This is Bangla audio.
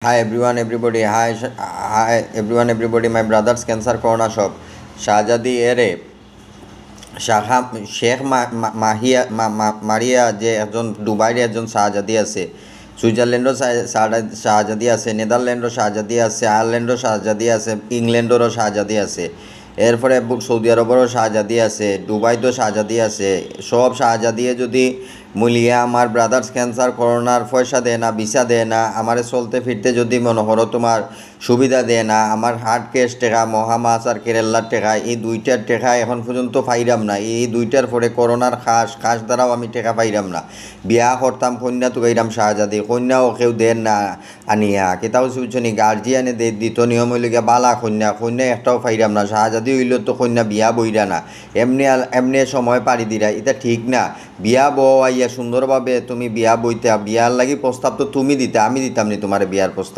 Hi everyone, everybody. Hi everyone, everybody. My brothers, cancer corner shop. শাহজাদি এরে শাহা শেখ মাহিয়া মারিয়া যে একজন দুবাইয়ের একজন শাহজাদি আছে, সুইজারল্যান্ডও শাহজাদি আছে, নেদারল্যান্ডও শাহজাদি আছে, আয়ারল্যান্ডও শাহজাদি আছে, ইংল্যান্ডেরও শাহজাদি আছে, এরপরে সৌদি আরবেরও শাহজাদি আছে, দুবাইতেও শাহজাদি আছে। সব শাহজাদিয়ে যদি মুলিয়ে আমার ব্রাদার্স ক্যান্সার করোনার পয়সা দেয় না, ভিসা দেয় না, আমার চলতে ফিরতে যদি মনে করো তোমার সুবিধা দেয় না, আমার হার্ট কেস টেকা মহামাস আর কেরালার টেকা, এই দুইটার টেকা এখন পর্যন্ত পাইরাম না। এই দুইটার পরে করোনার খাস দ্বারাও আমি টেকা পাইরাম না। বিয়া করতাম কন্যা তুকাইরাম শাহজাদি, কন্যাও কেউ দেন না আনিয়া কেতাও শুনছনি গার্জিয়ানে দিত নিয়ম হইল গিয়া বালা কন্যা একটাও পাইরাম না। শাহজাদি হইল তো কন্যা বিয়া বইরা না, এমনি সময় পাড়ি দিরা, এটা ঠিক না। বিয়া বউ আইয়া সুন্দরভাবে তুমি বিয়া বইতা, বিয়ার লাগি প্রস্তাব তো তুমি দিতে, আমি দিতাম নি তোমার বিয়ার প্রস্তাব।